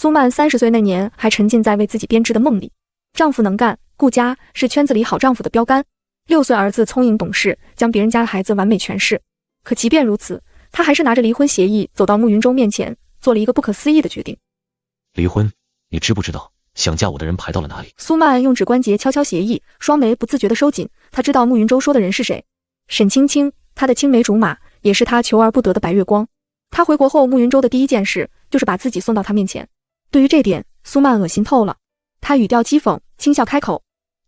苏曼30岁那年还沉浸在为自己编织的梦里，丈夫能干顾家是圈子里好丈夫的标杆。6岁儿子聪颖懂事，将别人家的孩子完美诠释。可即便如此，她还是拿着离婚协议走到慕云舟面前，做了一个不可思议的决定。离婚，你知不知道想嫁我的人排到了哪里？苏曼用指关节敲敲协议，双眉不自觉地收紧。她知道慕云舟说的人是谁，沈青青，她的青梅竹马，也是她求而不得的白月光。她回国后，慕云舟的第一件事就是把自己送到她面前。对于这点，苏曼恶心透了。她语调讥讽，轻笑开口：“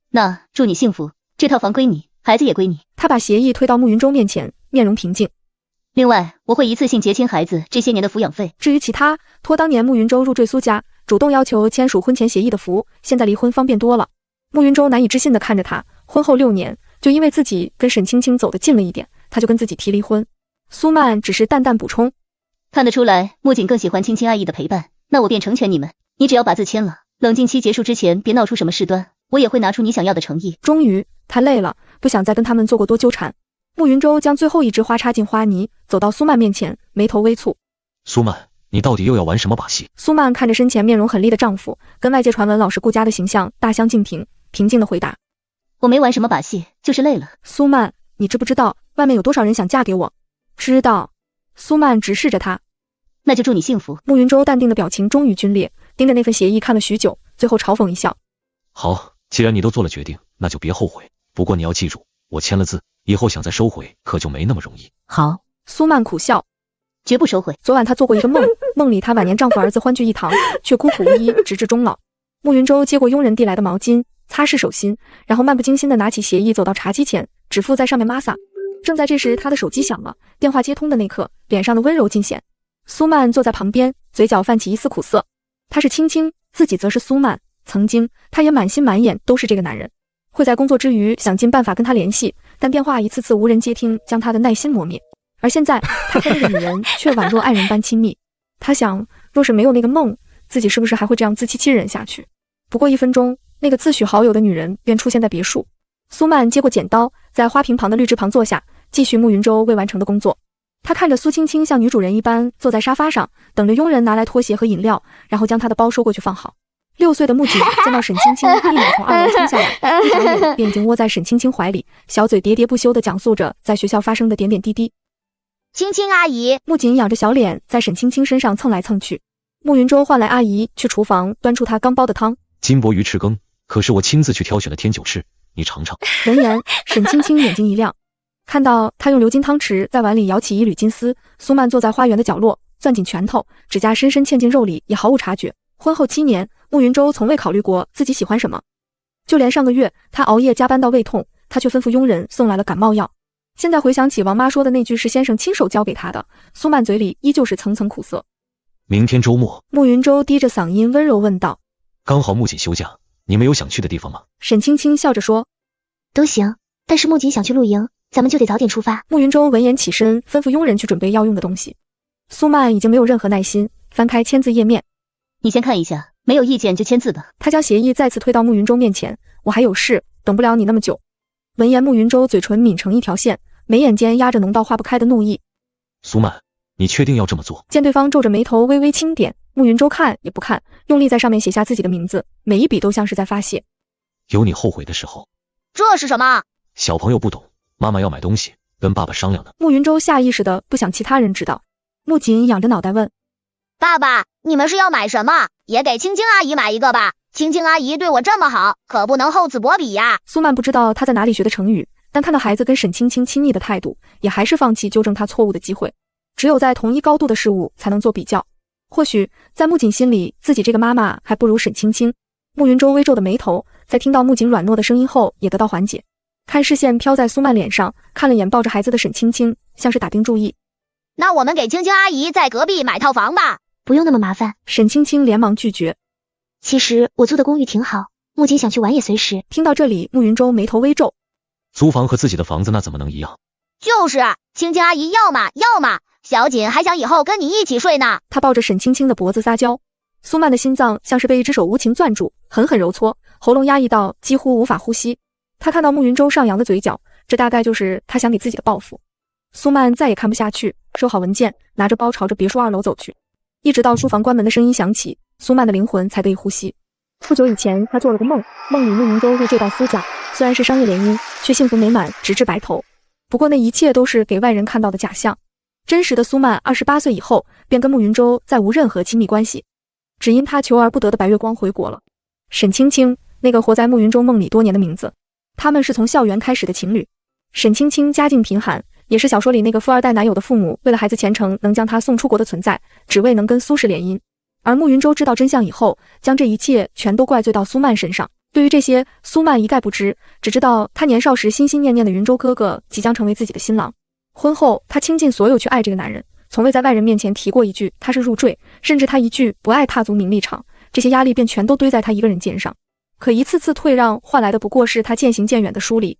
那祝你幸福，这套房归你，孩子也归你。”她把协议推到慕云舟面前，面容平静。另外，我会一次性结清孩子这些年的抚养费。至于其他，托当年慕云舟入赘苏家，主动要求签署婚前协议的福，现在离婚方便多了。慕云舟难以置信地看着他，婚后6年，就因为自己跟沈青青走得近了一点，他就跟自己提离婚。苏曼只是淡淡补充：“看得出来，木槿更喜欢青青阿姨的陪伴，那我便成全你们。你只要把字签了，冷静期结束之前别闹出什么事端，我也会拿出你想要的诚意。”终于，他累了，不想再跟他们做过多纠缠。慕云舟将最后一枝花插进花泥，走到苏曼面前，眉头微蹙：“苏曼，你到底又要玩什么把戏？”苏曼看着身前面容狠厉的丈夫，跟外界传闻老实顾家的形象大相径庭，平静地回答：“我没玩什么把戏，就是累了。”苏曼，你知不知道外面有多少人想嫁给我？知道。苏曼直视着他。那就祝你幸福。慕云舟淡定的表情终于皲裂，盯着那份协议看了许久，最后嘲讽一笑：“好，既然你都做了决定，那就别后悔。不过你要记住，我签了字，以后想再收回可就没那么容易。”好。苏曼苦笑：“绝不收回。”昨晚她做过一个梦，梦里她晚年丈夫儿子欢聚一堂，却孤苦无依，直至终老。慕云舟接过佣人递来的毛巾，擦拭手心，然后漫不经心地拿起协议走到茶几前，指腹在上面抹撒。正在这时，他的手机响了，电话接通的那刻，脸上的温柔尽显。苏曼坐在旁边，嘴角泛起一丝苦涩。他是青青，自己则是苏曼。曾经，他也满心满眼都是这个男人，会在工作之余想尽办法跟他联系，但电话一次次无人接听，将他的耐心磨灭。而现在，他跟那个女人却宛若爱人般亲密。他想，若是没有那个梦，自己是不是还会这样自欺欺人下去？不过1分钟，那个自诩好友的女人便出现在别墅。苏曼接过剪刀，在花瓶旁的绿植旁坐下，继续慕云舟未完成的工作。他看着苏青青像女主人一般坐在沙发上，等着佣人拿来拖鞋和饮料，然后将她的包收过去放好。6岁的慕槿见到沈青青一秒从2楼冲下来，一眨眼便已经窝在沈青青怀里，小嘴喋喋不休地讲述着在学校发生的点点滴滴。青青阿姨，慕槿仰着小脸在沈青青身上蹭来蹭去。慕云舟唤来阿姨去厨房端出她刚煲的汤。金箔鱼翅羹，可是我亲自去挑选的天九翅，你尝尝。闻言，沈青青眼睛一亮。看到他用鎏金汤匙在碗里舀起一缕金丝，苏曼坐在花园的角落，攥紧拳头，指甲深深嵌进肉里，也毫无察觉。婚后7年，慕云舟从未考虑过自己喜欢什么，就连上个月他熬夜加班到胃痛，他却吩咐佣人送来了感冒药。现在回想起王妈说的那句是先生亲手教给他的，苏曼嘴里依旧是层层苦涩。明天周末，慕云舟低着嗓音温柔问道：“刚好木槿休假，你们有想去的地方吗？”沈青青笑着说：“都行，但是木槿想去露营，咱们就得早点出发。”慕云舟闻言起身，吩咐佣人去准备要用的东西。苏曼已经没有任何耐心，翻开签字页面：“你先看一下，没有意见就签字吧。”他将协议再次推到慕云舟面前：“我还有事，等不了你那么久。”闻言，慕云舟嘴唇抿成一条线，眉眼间压着浓到化不开的怒意。苏曼，你确定要这么做？见对方皱着眉头微微轻点，慕云舟看也不看，用力在上面写下自己的名字，每一笔都像是在发泄。有你后悔的时候。这是什么？小朋友不懂，妈妈要买东西，跟爸爸商量的。慕云舟下意识的不想其他人知道。慕槿仰着脑袋问：“爸爸，你们是要买什么？也给青青阿姨买一个吧。青青阿姨对我这么好，可不能厚此薄彼呀。”苏曼不知道他在哪里学的成语，但看到孩子跟沈青青亲昵的态度，也还是放弃纠正他错误的机会。只有在同一高度的事物才能做比较。或许在慕槿心里，自己这个妈妈还不如沈青青。慕云舟微皱的眉头，在听到慕槿软糯的声音后也得到缓解。看视线飘在苏曼脸上，看了眼抱着孩子的沈青青，像是打定主意。那我们给青青阿姨在隔壁买套房吧。不用那么麻烦。沈青青连忙拒绝。其实我租的公寓挺好，慕槿想去玩也随时。听到这里，慕云舟眉头微皱。租房和自己的房子那怎么能一样？就是青青阿姨要嘛，小锦还想以后跟你一起睡呢。他抱着沈青青的脖子撒娇。苏曼的心脏像是被一只手无情攥住，狠狠揉搓，喉咙压抑到几乎无法呼吸。他看到慕云舟上扬的嘴角，这大概就是他想给自己的报复。苏曼再也看不下去，收好文件，拿着包朝着别墅2楼走去。一直到书房关门的声音响起，苏曼的灵魂才得以呼吸。不久以前，他做了个梦，梦里慕云舟入赘到苏家，虽然是商业联姻，却幸福美满，直至白头。不过那一切都是给外人看到的假象。真实的苏曼28岁以后，便跟慕云舟再无任何亲密关系，只因他求而不得的白月光回国了。沈青青，那个活在慕云舟梦里多年的名字，他们是从校园开始的情侣。沈青青家境贫寒，也是小说里那个富二代男友的父母为了孩子前程能将他送出国的存在，只为能跟苏氏联姻。而慕云舟知道真相以后，将这一切全都怪罪到苏曼身上。对于这些，苏曼一概不知，只知道他年少时心心念念的云舟哥哥即将成为自己的新郎。婚后，他倾尽所有去爱这个男人，从未在外人面前提过一句他是入赘，甚至他一句不爱踏足名利场，这些压力便全都堆在他一个人肩上。可一次次退让换来的不过是他渐行渐远的疏离。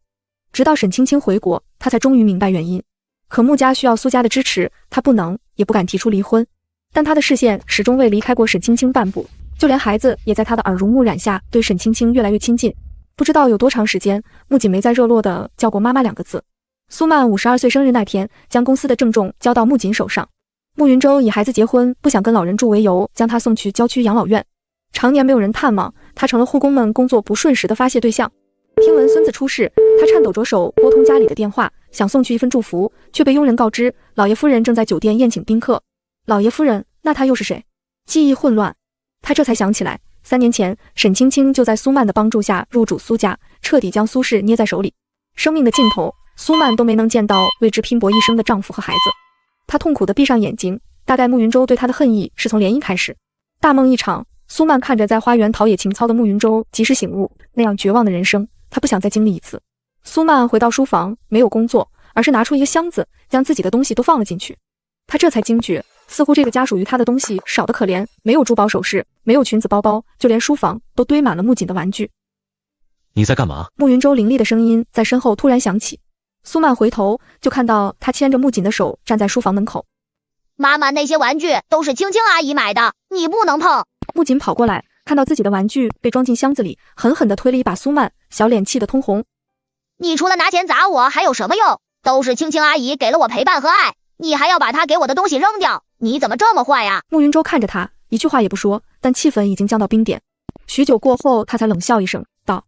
直到沈青青回国，他才终于明白原因。可穆家需要苏家的支持，他不能也不敢提出离婚，但他的视线始终未离开过沈青青半步，就连孩子也在他的耳濡目染下对沈青青越来越亲近。不知道有多长时间，穆锦没再热络地叫过妈妈2个字。苏曼52岁生日那天，将公司的郑重交到穆锦手上。慕云舟以孩子结婚不想跟老人住为由，将他送去郊区养老院。常年没有人探望，他成了护工们工作不顺时的发泄对象。听闻孙子出事，他颤抖着手拨通家里的电话，想送去一份祝福，却被佣人告知老爷夫人正在酒店宴请宾客。老爷夫人，那他又是谁？记忆混乱，他这才想起来，3年前沈青青就在苏曼的帮助下入主苏家，彻底将苏氏捏在手里。生命的尽头，苏曼都没能见到为之拼搏一生的丈夫和孩子。她痛苦地闭上眼睛，大概慕云舟对她的恨意是从联姻开始。大梦一场，苏曼看着在花园陶冶情操的慕云舟，及时醒悟，那样绝望的人生，她不想再经历一次。苏曼回到书房，没有工作，而是拿出一个箱子，将自己的东西都放了进去。她这才惊觉，似乎这个家属于她的东西少得可怜，没有珠宝首饰，没有裙子包包，就连书房都堆满了穆锦的玩具。你在干嘛？慕云舟凌厉的声音在身后突然响起。苏曼回头就看到他牵着穆锦的手站在书房门口。妈妈，那些玩具都是青青阿姨买的，你不能碰。穆锦跑过来，看到自己的玩具被装进箱子里，狠狠地推了一把苏曼，小脸气得通红。你除了拿钱砸我还有什么用？都是青青阿姨给了我陪伴和爱，你还要把她给我的东西扔掉，你怎么这么坏呀？慕云舟看着他，一句话也不说，但气氛已经降到冰点。许久过后，他才冷笑一声道：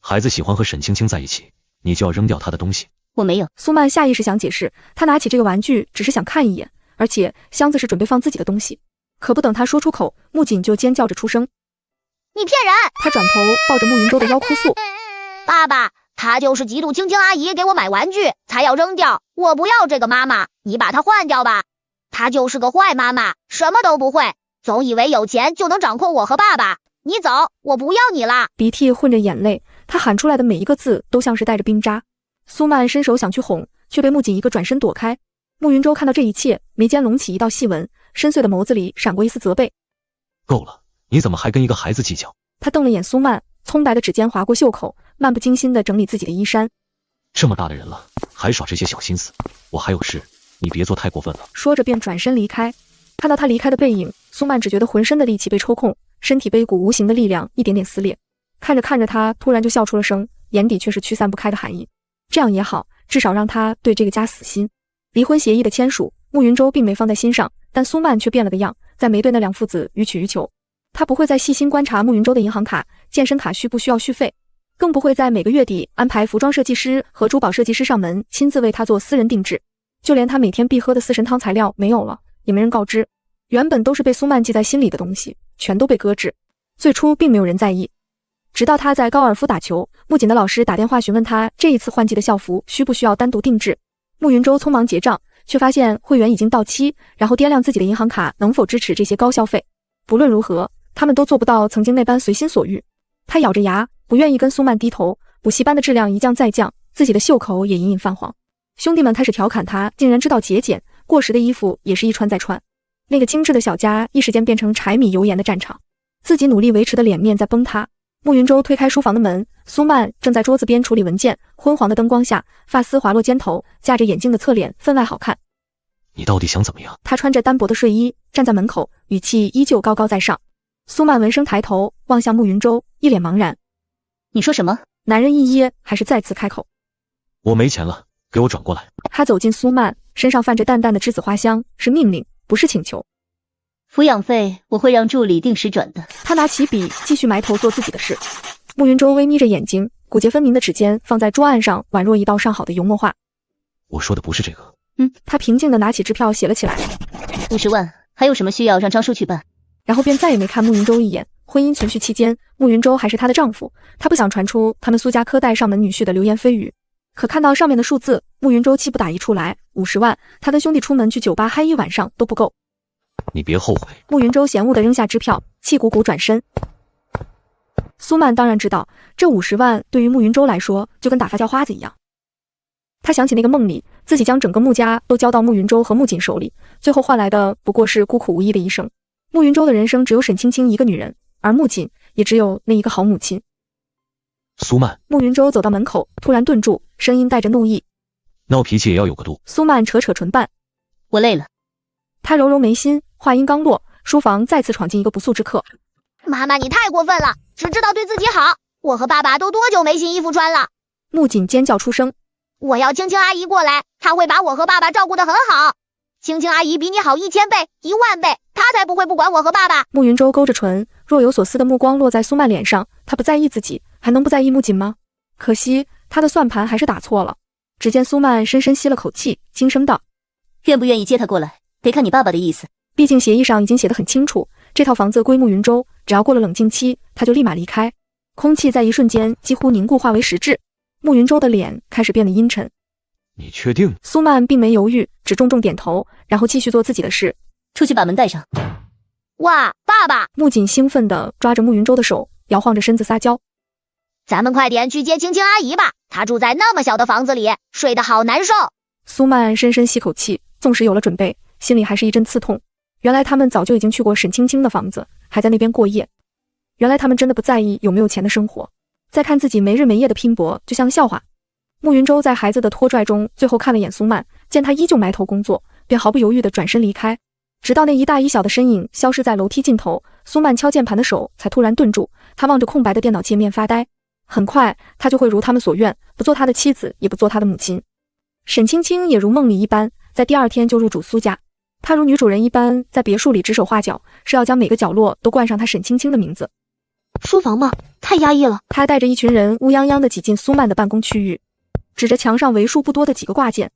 孩子喜欢和沈青青在一起，你就要扔掉他的东西。我没有。苏曼下意识想解释，他拿起这个玩具只是想看一眼，而且箱子是准备放自己的东西。可不等他说出口，穆锦就尖叫着出声：你骗人！他转头抱着慕云舟的腰哭诉：爸爸，他就是嫉妒青青阿姨给我买玩具才要扔掉，我不要这个妈妈，你把她换掉吧。她就是个坏妈妈，什么都不会，总以为有钱就能掌控我和爸爸。你走，我不要你了。鼻涕混着眼泪，他喊出来的每一个字都像是带着冰渣。苏曼伸手想去哄，却被穆锦一个转身躲开。慕云舟看到这一切，眉间隆起一道细纹，深邃的眸子里闪过一丝责备。够了，你怎么还跟一个孩子计较？他瞪了眼苏曼，葱白的指尖划过袖口，漫不经心地整理自己的衣衫。这么大的人了，还耍这些小心思，我还有事，你别做太过分了。说着便转身离开。看到他离开的背影，苏曼只觉得浑身的力气被抽空，身体被一股无形的力量一点点撕裂。看着看着他，突然就笑出了声，眼底却是驱散不开的寒意。这样也好，至少让他对这个家死心。离婚协议的签署，慕云舟并没放在心上，但苏曼却变了个样，再没对那两父子予取予求。他不会再细心观察慕云舟的银行卡、健身卡需不需要续费，更不会在每个月底安排服装设计师和珠宝设计师上门亲自为他做私人定制。就连他每天必喝的4神汤材料没有了，也没人告知。原本都是被苏曼记在心里的东西，全都被搁置。最初并没有人在意，直到他在高尔夫打球，穆锦的老师打电话询问他这一次换季的校服需不需要单独定制。慕云舟匆忙结账，却发现会员已经到期，然后掂量自己的银行卡能否支持这些高消费。不论如何，他们都做不到曾经那般随心所欲。他咬着牙，不愿意跟苏曼低头。补习班的质量一降再降，自己的袖口也隐隐泛黄。兄弟们开始调侃他竟然知道节俭，过时的衣服也是一穿再穿。那个精致的小家一时间变成柴米油盐的战场，自己努力维持的脸面在崩塌。慕云舟推开书房的门，苏曼正在桌子边处理文件，昏黄的灯光下，发丝滑落肩头，架着眼镜的侧脸分外好看。你到底想怎么样？他穿着单薄的睡衣站在门口，语气依旧高高在上。苏曼闻声抬头望向慕云舟，一脸茫然。你说什么？男人一噎，还是再次开口。我没钱了，给我转过来。他走近苏曼，身上泛着淡淡的栀子花香，是命令，不是请求。抚养费我会让助理定时转的。他拿起笔，继续埋头做自己的事。慕云舟微眯着眼睛，骨节分明的指尖放在桌案上，宛若一道上好的油墨画。我说的不是这个。他平静地拿起支票写了起来。50万，还有什么需要让张叔去办？然后便再也没看慕云舟一眼。婚姻存续期间，慕云舟还是她的丈夫，她不想传出他们苏家科带上门女婿的流言蜚语。可看到上面的数字，慕云舟气不打一处来，50万，他跟兄弟出门去酒吧嗨一晚上都不够。你别后悔。慕云舟嫌恶地扔下支票，气鼓鼓转身。苏曼当然知道，这50万对于慕云舟来说就跟打发叫花子一样。他想起那个梦里，自己将整个穆家都交到慕云舟和穆锦手里，最后换来的不过是孤苦无依的一生。慕云舟的人生只有沈青青一个女人，而穆锦也只有那一个好母亲。苏曼，慕云舟走到门口，突然顿住，声音带着怒意：“闹脾气也要有个度。”苏曼扯扯唇瓣：“我累了。”他揉揉眉心，话音刚落，书房再次闯进一个不速之客。妈妈，你太过分了，只知道对自己好。我和爸爸都多久没新衣服穿了？穆锦尖叫出声。我要青青阿姨过来，她会把我和爸爸照顾得很好。青青阿姨比你好1000倍、10000倍，她才不会不管我和爸爸。慕云舟勾着唇，若有所思的目光落在苏曼脸上，他不在意自己，还能不在意穆锦吗？可惜他的算盘还是打错了。只见苏曼深深吸了口气，轻声道：“愿不愿意接他过来，得看你爸爸的意思。毕竟协议上已经写得很清楚，这套房子归慕云舟，只要过了冷静期，他就立马离开。”空气在一瞬间几乎凝固，化为实质。慕云舟的脸开始变得阴沉。你确定？苏曼并没犹豫，只重重点头，然后继续做自己的事。出去把门带上。哇，爸爸！穆锦兴奋地抓着慕云舟的手，摇晃着身子撒娇：“咱们快点去接青青阿姨吧，她住在那么小的房子里，睡得好难受。”苏曼深深吸口气，纵使有了准备，心里还是一阵刺痛。原来他们早就已经去过沈青青的房子，还在那边过夜。原来他们真的不在意有没有钱的生活，再看自己没日没夜的拼搏，就像笑话。慕云舟在孩子的拖拽中，最后看了眼苏曼，见他依旧埋头工作，便毫不犹豫地转身离开。直到那一大一小的身影消失在楼梯尽头，苏曼敲键盘的手才突然顿住。他望着空白的电脑界面发呆。很快，他就会如他们所愿，不做他的妻子，也不做他的母亲。沈青青也如梦里一般，在第二天就入主苏家。她如女主人一般，在别墅里指手画脚，是要将每个角落都冠上她沈青青的名字。书房吗？太压抑了。她带着一群人乌泱泱地挤进苏曼的办公区域，指着墙上为数不多的几个挂件：“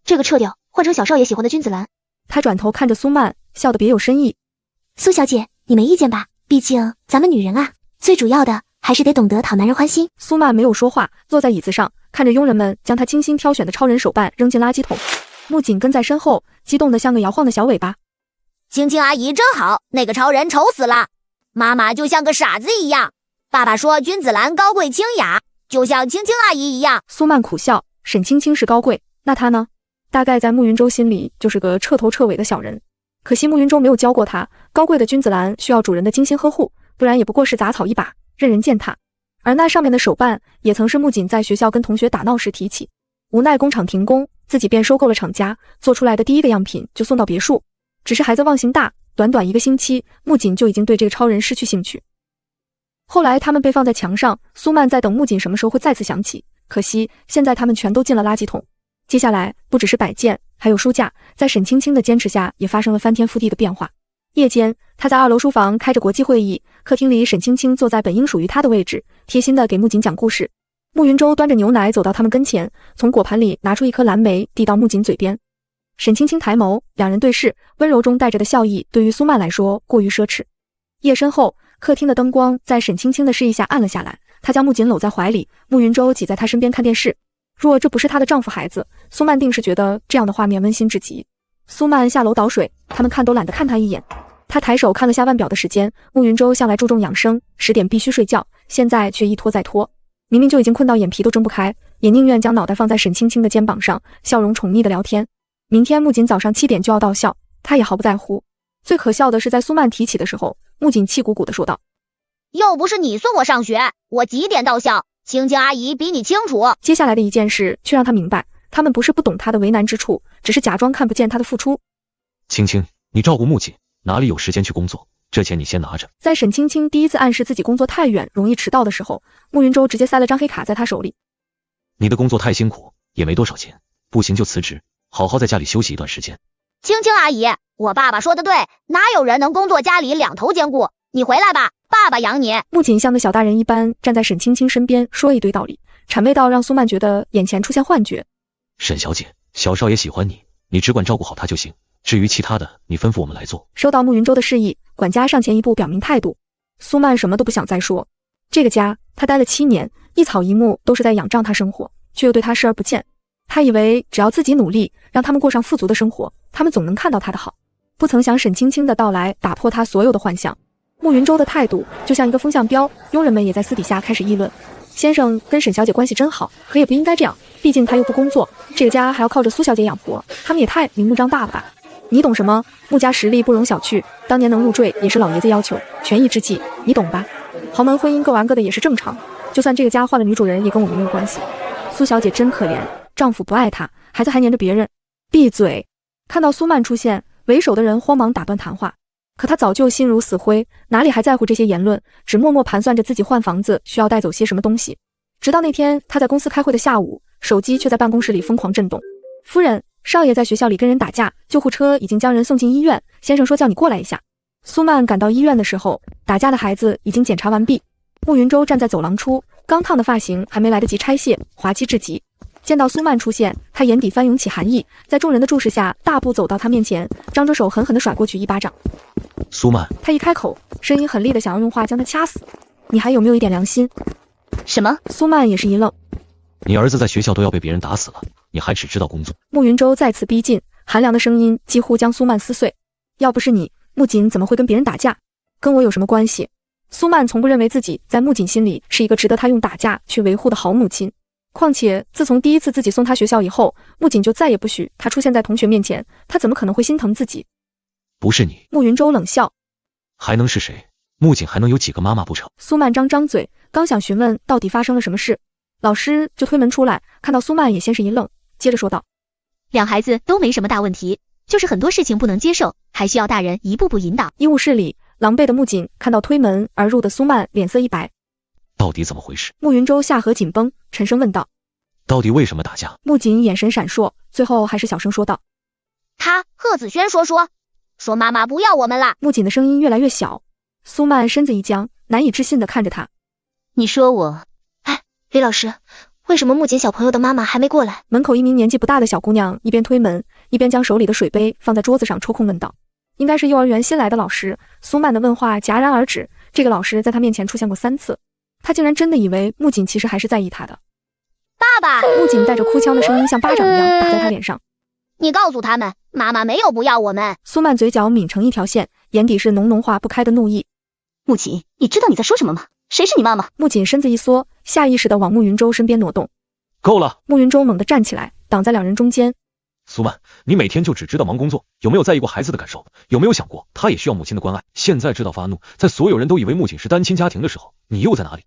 这个撤掉，换成小少爷喜欢的君子兰。”她转头看着苏曼，笑得别有深意：“苏小姐，你没意见吧？毕竟咱们女人啊，最主要的还是得懂得讨男人欢心。”苏曼没有说话，坐在椅子上，看着佣人们将她精心挑选的超人手办扔进垃圾桶。穆锦跟在身后，激动得像个摇晃的小尾巴：“青青阿姨真好，那个超人丑死了。妈妈就像个傻子一样。爸爸说君子兰高贵清雅，就像青青阿姨一样。”苏曼苦笑，沈青青是高贵，那她呢？大概在慕云舟心里就是个彻头彻尾的小人。可惜慕云舟没有教过她，高贵的君子兰需要主人的精心呵护，不然也不过是杂草一把，任人践踏。而那上面的手办也曾是穆锦在学校跟同学打闹时提起，无奈工厂停工，自己便收购了厂家，做出来的第一个样品就送到别墅。只是孩子忘性大，短短1个星期，穆锦就已经对这个超人失去兴趣。后来他们被放在墙上，苏曼在等穆锦什么时候会再次想起，可惜现在他们全都进了垃圾桶。接下来不只是摆件，还有书架，在沈青青的坚持下也发生了翻天覆地的变化。夜间，他在2楼书房开着国际会议，客厅里沈青青坐在本应属于她的位置，贴心的给穆锦讲故事。慕云舟端着牛奶走到他们跟前，从果盘里拿出一颗蓝莓递到穆锦嘴边。沈青青抬眸，两人对视，温柔中带着的笑意对于苏曼来说过于奢侈。夜深后，客厅的灯光在沈青青的示意下暗了下来，她将穆锦搂在怀里，慕云舟挤在她身边看电视。若这不是她的丈夫孩子，苏曼定是觉得这样的画面温馨至极。苏曼下楼倒水，他们看都懒得看她一眼。她抬手看了下腕表的时间，慕云舟向来注重养生，10点必须睡觉，现在却一拖再拖。明明就已经困到眼皮都睁不开，也宁愿将脑袋放在沈青青的肩膀上，笑容宠溺的聊天。明天穆锦早上7点就要到校，她也毫不在乎。最可笑的是在苏曼提起的时候，穆锦气鼓鼓地说道：“又不是你送我上学，我几点到校？青青阿姨比你清楚。”接下来的一件事却让她明白，他们不是不懂她的为难之处，只是假装看不见她的付出。青青，你照顾穆锦，哪里有时间去工作？这钱你先拿着。在沈青青第一次暗示自己工作太远，容易迟到的时候，慕云舟直接塞了张黑卡在她手里。你的工作太辛苦，也没多少钱，不行就辞职，好好在家里休息一段时间。青青阿姨，我爸爸说的对，哪有人能工作家里两头兼顾？你回来吧，爸爸养你。穆锦像个小大人一般站在沈青青身边，说了一堆道理，谄媚到让苏曼觉得眼前出现幻觉。沈小姐，小少爷喜欢你，你只管照顾好他就行，至于其他的，你吩咐我们来做。收到慕云舟的示意，管家上前一步表明态度。苏曼什么都不想再说，这个家他待了7年，一草一木都是在仰仗他生活，却又对他视而不见。他以为只要自己努力，让他们过上富足的生活，他们总能看到他的好。不曾想沈青青的到来打破他所有的幻想。慕云舟的态度就像一个风向标，佣人们也在私底下开始议论，先生跟沈小姐关系真好，可也不应该这样，毕竟他又不工作，这个家还要靠着苏小姐养活，他们也太明目张胆了吧。你懂什么？穆家实力不容小觑，当年能入赘也是老爷子要求，权宜之计，你懂吧？豪门婚姻各玩各的也是正常，就算这个家换了女主人也跟我们没有关系。苏小姐真可怜，丈夫不爱她，孩子还黏着别人。闭嘴！看到苏曼出现，为首的人慌忙打断谈话，可他早就心如死灰，哪里还在乎这些言论，只默默盘算着自己换房子需要带走些什么东西。直到那天他在公司开会的下午，手机却在办公室里疯狂震动。夫人，少爷在学校里跟人打架，救护车已经将人送进医院，先生说叫你过来一下。苏曼赶到医院的时候，打架的孩子已经检查完毕。慕云舟站在走廊处，刚烫的发型还没来得及拆卸，滑稽至极。见到苏曼出现，他眼底翻涌起寒意，在众人的注视下，大步走到他面前，张着手狠狠地甩过去一巴掌。苏曼，他一开口，声音狠厉的想要用话将他掐死。你还有没有一点良心？什么？苏曼也是一愣。你儿子在学校都要被别人打死了，你还只知道工作。慕云舟再次逼近，寒凉的声音几乎将苏曼撕碎。要不是你，穆锦怎么会跟别人打架？跟我有什么关系？苏曼从不认为自己在穆锦心里是一个值得他用打架去维护的好母亲。况且自从第一次自己送他学校以后，穆锦就再也不许他出现在同学面前，他怎么可能会心疼自己？不是你。慕云舟冷笑。还能是谁？穆锦还能有几个妈妈不成？苏曼张嘴，刚想询问到底发生了什么事，老师就推门出来，看到苏曼也先是一愣，接着说道：两孩子都没什么大问题，就是很多事情不能接受，还需要大人一步步引导。医务室里，狼狈的穆锦看到推门而入的苏曼，脸色一白。到底怎么回事？慕云舟下颌紧绷，沉声问道：到底为什么打架？穆锦眼神闪烁，最后还是小声说道：贺子轩说妈妈不要我们啦。穆锦的声音越来越小。苏曼身子一僵，难以置信地看着他。你说我……李老师，为什么穆锦小朋友的妈妈还没过来？门口一名年纪不大的小姑娘一边推门，一边将手里的水杯放在桌子上抽空问道。应该是幼儿园新来的老师。苏曼的问话戛然而止，这个老师在他面前出现过3次，他竟然真的以为穆锦其实还是在意他的。爸爸！穆锦带着哭腔的声音像巴掌一样打在他脸上。你告诉他们，妈妈没有不要我们。苏曼嘴角抿成一条线，眼底是浓浓化不开的怒意。穆锦，你知道你在说什么吗？谁是你妈妈？穆锦身子一缩，下意识地往慕云舟身边挪动。够了！慕云舟猛地站起来，挡在两人中间。苏曼，你每天就只知道忙工作，有没有在意过孩子的感受？有没有想过他也需要母亲的关爱？现在知道发怒，在所有人都以为穆锦是单亲家庭的时候，你又在哪里？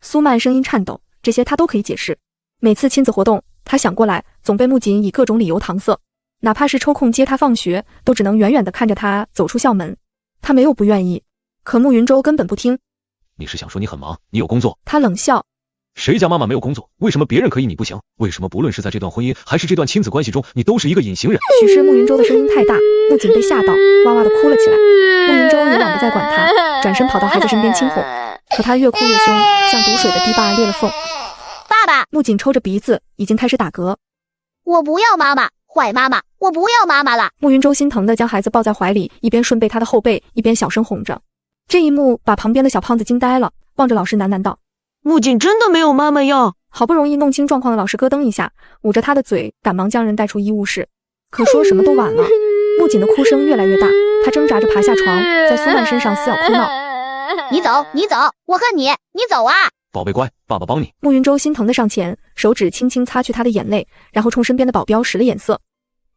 苏曼声音颤抖，这些他都可以解释。每次亲子活动，他想过来，总被穆锦以各种理由搪塞，哪怕是抽空接他放学，都只能远远地看着他走出校门。他没有不愿意，可慕云舟根本不听。你是想说你很忙，你有工作？他冷笑。谁家妈妈没有工作？为什么别人可以你不行？为什么不论是在这段婚姻还是这段亲子关系中，你都是一个隐形人？许是慕云舟的声音太大，穆锦被吓到，哇哇地哭了起来。慕云舟也懒得再管他，转身跑到孩子身边亲哄，可他越哭越凶，像堵水的堤坝裂了缝。爸爸！穆锦抽着鼻子，已经开始打嗝。我不要妈妈，坏妈妈，我不要妈妈了。慕云舟心疼地将孩子抱在怀里，一边顺背他的后背，一边小声哄着。这一幕把旁边的小胖子惊呆了，望着老师喃喃道：穆锦真的没有妈妈要。好不容易弄清状况的老师咯噔一下，捂着他的嘴，赶忙将人带出医务室。可说什么都晚了，穆锦的哭声越来越大，他挣扎着爬下床，在苏曼身上撕咬哭闹。你走，你走，我恨你，你走啊！宝贝乖，爸爸帮你。慕云舟心疼地上前，手指轻轻擦去他的眼泪，然后冲身边的保镖使了眼色。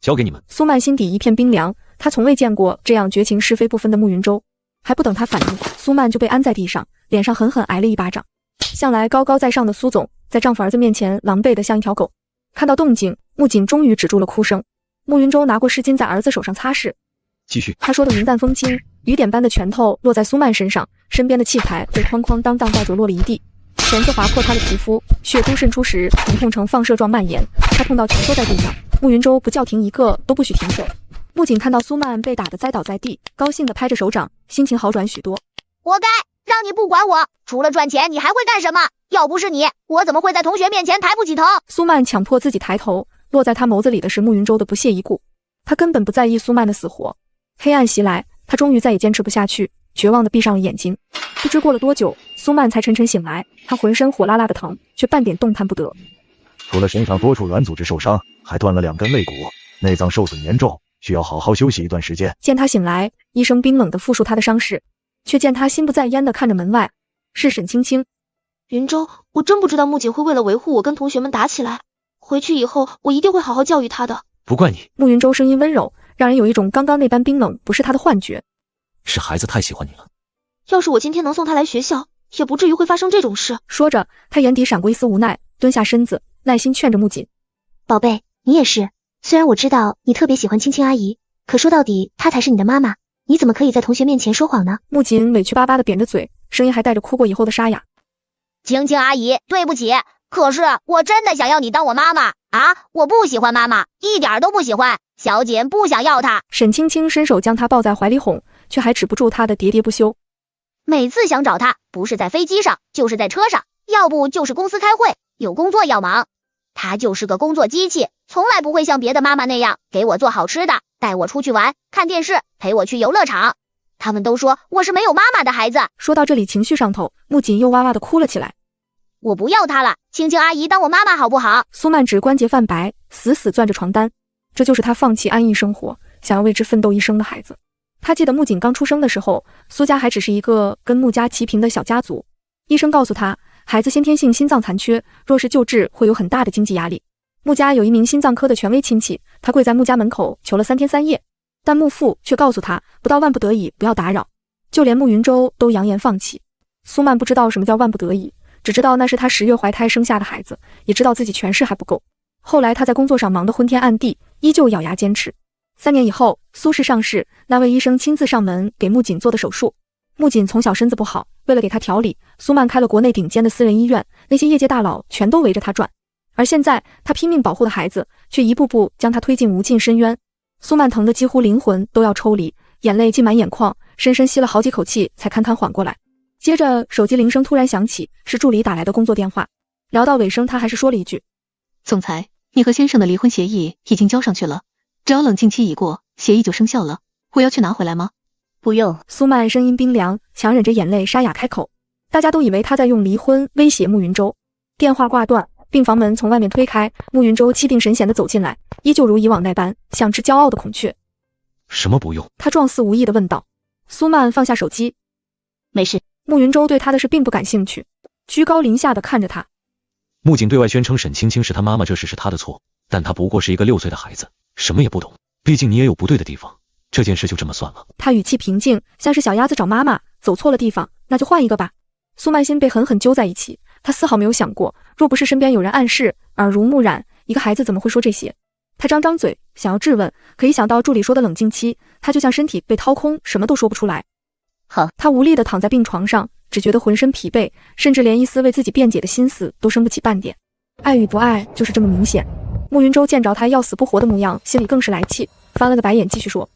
交给你们。苏曼心底一片冰凉，他从未见过这样绝情是非不分的慕云舟。还不等他反应，苏曼就被按在地上，脸上狠狠挨了一巴掌。向来高高在上的苏总，在丈夫儿子面前狼狈得像一条狗。看到动静，穆锦终于止住了哭声。慕云舟拿过湿巾在儿子手上擦拭，继续。他说的云淡风轻，雨点般的拳头落在苏曼身上，身边的气牌被哐哐当当掉落了一地，钳子划破他的皮肤，血珠渗出时疼痛呈放射状蔓延，他痛到蜷缩在地上。慕云舟不叫停一个都不许停手。木槿看到苏曼被打得栽倒在地，高兴地拍着手掌，心情好转许多。活该，让你不管我，除了赚钱你还会干什么？要不是你，我怎么会在同学面前抬不起头？苏曼强迫自己抬头，落在他眸子里的是慕云舟的不屑一顾。他根本不在意苏曼的死活。黑暗袭来，他终于再也坚持不下去，绝望地闭上了眼睛。不知过了多久，苏曼才沉沉醒来，他浑身火辣辣的疼，却半点动弹不得。除了身上多处软组织受伤，还断了2根肋骨，内脏受损严重，需要好好休息一段时间。见他醒来，医生冰冷地复述他的伤势，却见他心不在焉地看着门外，是沈青青。云舟，我真不知道木槿会为了维护我跟同学们打起来，回去以后我一定会好好教育他的。不怪你。慕云舟声音温柔，让人有一种刚刚那般冰冷不是他的幻觉。是孩子太喜欢你了。要是我今天能送他来学校，也不至于会发生这种事。说着，他眼底闪过一丝无奈，蹲下身子，耐心劝着木槿。宝贝，你也是，虽然我知道你特别喜欢青青阿姨，可说到底她才是你的妈妈，你怎么可以在同学面前说谎呢？木槿委屈巴巴地扁着嘴，声音还带着哭过以后的沙哑。青青阿姨，对不起，可是我真的想要你当我妈妈啊！我不喜欢妈妈，一点都不喜欢。小锦不想要她。沈青青伸手将她抱在怀里哄，却还止不住她的喋喋不休。每次想找她，不是在飞机上，就是在车上，要不就是公司开会，有工作要忙。她就是个工作机器，从来不会像别的妈妈那样给我做好吃的，带我出去玩，看电视，陪我去游乐场。他们都说我是没有妈妈的孩子。说到这里，情绪上头，木槿又哇哇地哭了起来。我不要她了，青青阿姨当我妈妈好不好？苏曼指关节泛白，死死攥着床单。这就是他放弃安逸生活，想要为之奋斗一生的孩子。他记得木槿刚出生的时候，苏家还只是一个跟穆家齐平的小家族。医生告诉他，孩子先天性心脏残缺，若是救治会有很大的经济压力。穆家有一名心脏科的权威亲戚，他跪在穆家门口求了3天3夜，但穆父却告诉他，不到万不得已不要打扰。就连慕云舟都扬言放弃。苏曼不知道什么叫万不得已，只知道那是他10月怀胎生下的孩子，也知道自己权势还不够。后来他在工作上忙得昏天暗地，依旧咬牙坚持。3年以后，苏氏上市，那位医生亲自上门给木槿做的手术。木槿从小身子不好，为了给他调理，苏曼开了国内顶尖的私人医院，那些业界大佬全都围着他转。而现在，他拼命保护的孩子，却一步步将他推进无尽深渊。苏曼疼得几乎灵魂都要抽离，眼泪浸满眼眶，深深吸了好几口气，才堪堪缓过来。接着，手机铃声突然响起，是助理打来的工作电话。聊到尾声，他还是说了一句：“总裁，你和先生的离婚协议已经交上去了，只要冷静期一过，协议就生效了。我要去拿回来吗？”不用。苏曼声音冰凉，强忍着眼泪沙哑开口。大家都以为他在用离婚威胁慕云舟。电话挂断，病房门从外面推开，慕云舟气定神闲地走进来，依旧如以往那般，像只骄傲的孔雀。什么不用？他状似无意地问道。苏曼放下手机。没事。慕云舟对他的事并不感兴趣，居高临下地看着他。木槿对外宣称沈青青是他妈妈，这事是他的错，但他不过是一个6岁的孩子，什么也不懂。毕竟你也有不对的地方，这件事就这么算了。他语气平静，像是小鸭子找妈妈，走错了地方，那就换一个吧。苏曼心被狠狠揪在一起，他丝毫没有想过，若不是身边有人暗示，耳濡目染，一个孩子怎么会说这些？他张张嘴想要质问，可一想到助理说的冷静期，他就像身体被掏空，什么都说不出来。好，他无力地躺在病床上，只觉得浑身疲惫，甚至连一丝为自己辩解的心思都生不起半点。爱与不爱就是这么明显。慕云舟见着他要死不活的模样，心里更是来气，翻了个白眼，继续说：“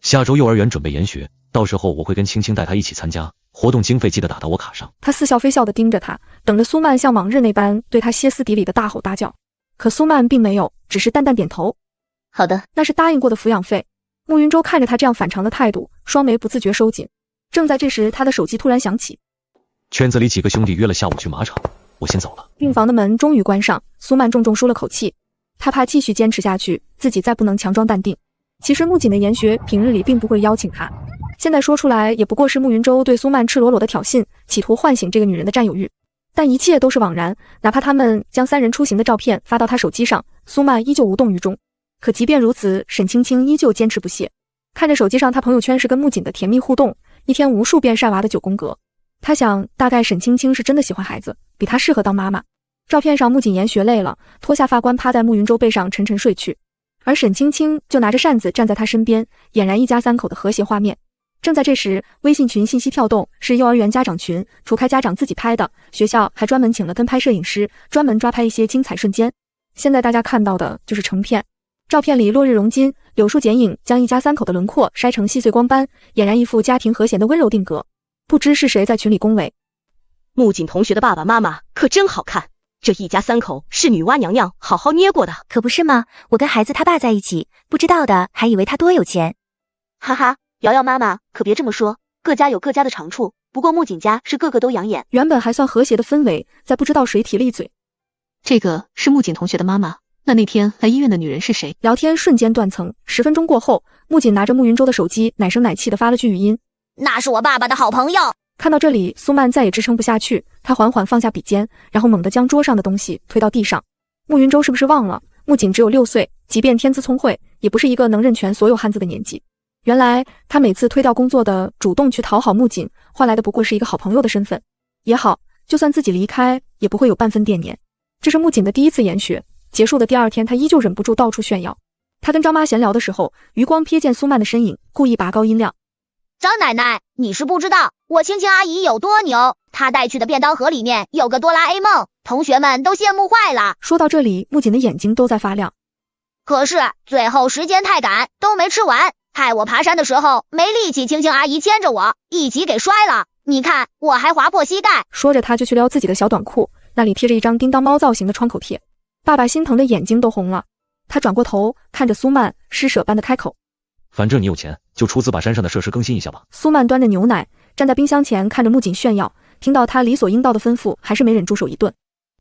下周幼儿园准备研学，到时候我会跟青青带他一起参加，活动经费记得打到我卡上。”他似笑非笑地盯着他，等着苏曼像往日那般对他歇斯底里的大吼大叫。可苏曼并没有，只是淡淡点头。好的，那是答应过的抚养费。慕云舟看着他这样反常的态度，双眉不自觉收紧。正在这时，他的手机突然响起。圈子里几个兄弟约了下午去马场，我先走了。病房的门终于关上，苏曼重重舒了口气。他怕继续坚持下去，自己再不能强装淡定。其实木槿的研学平日里并不会邀请他，现在说出来也不过是慕云舟对苏曼赤裸裸的挑衅，企图唤醒这个女人的占有欲。但一切都是枉然，哪怕他们将3人出行的照片发到他手机上，苏曼依旧无动于衷。可即便如此，沈青青依旧坚持不懈。看着手机上他朋友圈是跟木槿的甜蜜互动，一天无数遍晒娃的9宫格。他想，大概沈青青是真的喜欢孩子，比他适合当妈妈。照片上木槿研学累了，脱下发冠趴在慕云舟背上沉沉睡去，而沈青青就拿着扇子站在他身边，俨然一家3口的和谐画面。正在这时，微信群信息跳动，是幼儿园家长群，除开家长自己拍的，学校还专门请了跟拍摄影师，专门抓拍一些精彩瞬间。现在大家看到的就是成片。照片里落日融金，柳树剪影将一家三口的轮廓筛成细碎光斑，俨然一副家庭和谐的温柔定格。不知是谁在群里恭维，木槿同学的爸爸妈妈可真好看，这一家三口是女娲娘娘好好捏过的。可不是吗？我跟孩子他爸在一起，不知道的还以为他多有钱。哈哈，瑶瑶妈妈可别这么说，各家有各家的长处，不过木槿家是个个都养眼。原本还算和谐的氛围，在不知道谁提了一嘴，这个是木槿同学的妈妈。那天来医院的女人是谁？聊天瞬间断层。10分钟过后，木槿拿着慕云舟的手机，奶声奶气地发了句语音：那是我爸爸的好朋友。看到这里，苏曼再也支撑不下去，她缓缓放下笔尖，然后猛地将桌上的东西推到地上。慕云舟是不是忘了，木槿只有6岁，即便天资聪慧，也不是一个能认全所有汉字的年纪。原来他每次推掉工作的，主动去讨好木槿，换来的不过是一个好朋友的身份。也好，就算自己离开，也不会有半分惦念。这是木槿的第一次研学，结束的第2天，他依旧忍不住到处炫耀。他跟张妈闲聊的时候，余光瞥见苏曼的身影，故意拔高音量：张奶奶，你是不知道我青青阿姨有多牛，她带去的便当盒里面有个哆啦 A 梦，同学们都羡慕坏了。说到这里，木槿的眼睛都在发亮。可是最后时间太赶，都没吃完，害我爬山的时候没力气，青青阿姨牵着我一起给摔了，你看我还划破膝盖。说着他就去撩自己的小短裤，那里贴着一张叮当猫造型的创口贴。爸爸心疼的眼睛都红了，他转过头看着苏曼，施舍般的开口：反正你有钱，就出资把山上的设施更新一下吧。苏曼端着牛奶站在冰箱前，看着木槿炫耀，听到他理所应当的吩咐，还是没忍住手一顿。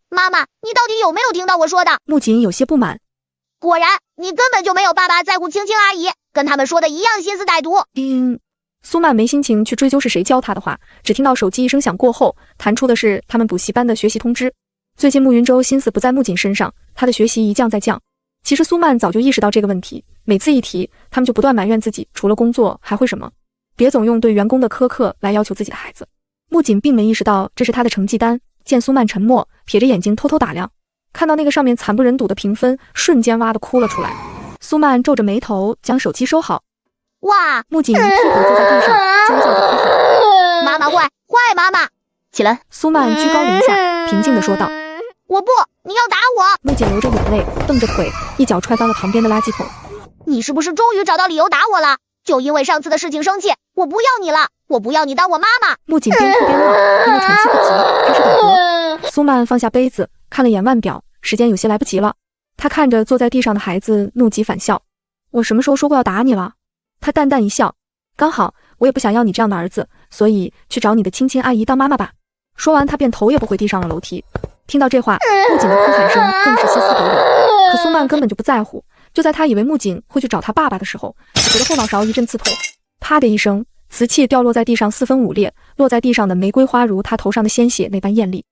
妈妈，你到底有没有听到我说的？木槿有些不满。果然你根本就没有爸爸在乎青青阿姨，跟他们说的一样心思歹毒。苏曼没心情去追究是谁教他的话，只听到手机一声响过后，弹出的是他们补习班的学习通知。最近慕云舟心思不在木槿身上，他的学习一降再降。其实苏曼早就意识到这个问题，每次一提，他们就不断埋怨自己除了工作还会什么，别总用对员工的苛刻来要求自己的孩子。木槿并没意识到这是他的成绩单，见苏曼沉默，撇着眼睛偷偷打量，看到那个上面惨不忍睹的评分，瞬间哇的哭了出来。苏曼皱着眉头将手机收好。哇！木槿一屁股坐在地上，尖叫着哭喊：妈妈坏妈妈！起来！苏曼居高临下，平静地说道：我不，你要打我！木槿流着眼泪，蹬着腿，一脚踹到了旁边的垃圾桶。你是不是终于找到理由打我了？就因为上次的事情生气，我不要你了，我不要你当我妈妈！木槿边哭边闹，因为喘气不及，开始抖嗝。苏曼放下杯子，看了眼腕表，时间有些来不及了。他看着坐在地上的孩子，怒极反笑：我什么时候说过要打你了？他淡淡一笑：刚好，我也不想要你这样的儿子，所以去找你的亲亲阿姨当妈妈吧。说完，他便头也不回地上了楼梯。听到这话，木槿的哭喊声更是歇斯底里。可苏曼根本就不在乎。就在他以为木槿会去找他爸爸的时候，只觉得后脑勺一阵刺痛，啪的一声，瓷器掉落在地上，4分5裂，落在地上的玫瑰花如他头上的鲜血那般艳丽。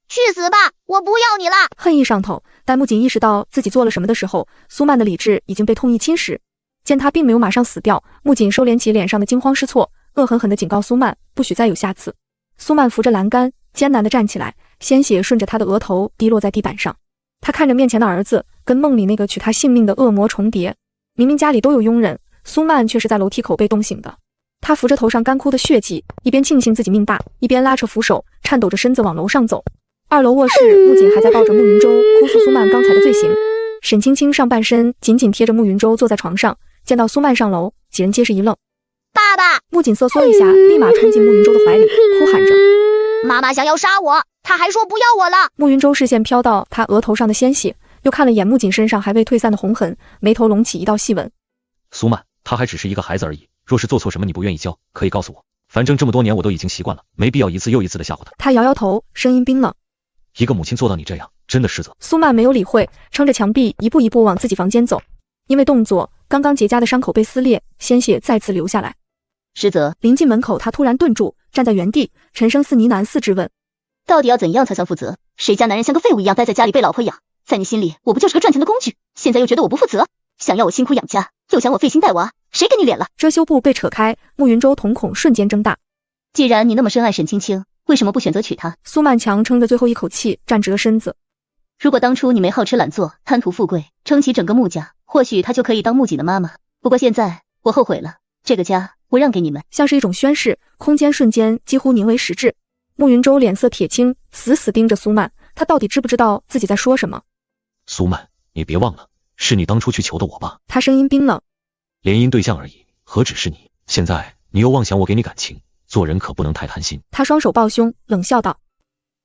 去死吧！我不要你了！恨意上头，但木槿意识到自己做了什么的时候，苏曼的理智已经被痛意侵蚀。见他并没有马上死掉，木槿收敛起脸上的惊慌失措，恶狠狠地警告苏曼，不许再有下次。苏曼扶着栏杆，艰难地站起来，鲜血顺着他的额头滴落在地板上。他看着面前的儿子，跟梦里那个取他性命的恶魔重叠。明明家里都有佣人，苏曼却是在楼梯口被冻醒的。他扶着头上干枯的血迹，一边庆幸自己命大，一边拉扯扶手，颤抖着身子往楼上走。2楼卧室，木槿还在抱着慕云舟，哭诉苏曼刚才的罪行。沈青青上半身紧紧贴着慕云舟坐在床上，见到苏曼上楼，几人皆是一愣。爸爸！木槿瑟缩一下，立马冲进慕云舟的怀里，哭喊着：妈妈想要杀我，她还说不要我了。慕云舟视线飘到他额头上的鲜血，又看了眼木槿身上还未退散的红痕，眉头隆起一道细纹。苏曼，他还只是一个孩子而已，若是做错什么你不愿意教，可以告诉我，反正这么多年我都已经习惯了，没必要一次又一次的吓唬他。他摇摇头，声音冰冷：一个母亲做到你这样，真的失责。苏曼没有理会，撑着墙壁一步一步往自己房间走。因为动作，刚刚结痂的伤口被撕裂，鲜血再次流下来。失责。临近门口，他突然顿住，站在原地，沉声似呢喃似质问：到底要怎样才算负责？谁家男人像个废物一样待在家里被老婆养？在你心里，我不就是个赚钱的工具？现在又觉得我不负责，想要我辛苦养家，又想我费心带娃，谁给你脸了？遮羞布被扯开，慕云舟瞳孔瞬间睁大。既然你那么深爱沈青青，为什么不选择娶她？苏曼强撑着最后一口气，站直了身子。如果当初你没好吃懒做，贪图富贵，撑起整个穆家，或许她就可以当木槿的妈妈。不过现在我后悔了，这个家我让给你们。像是一种宣誓，空间瞬间几乎凝为实质。慕云舟脸色铁青，死死盯着苏曼，他到底知不知道自己在说什么？苏曼，你别忘了，是你当初去求的我吧？他声音冰冷。联姻对象而已，何止是你？现在你又妄想我给你感情，做人可不能太贪心。他双手抱胸，冷笑道。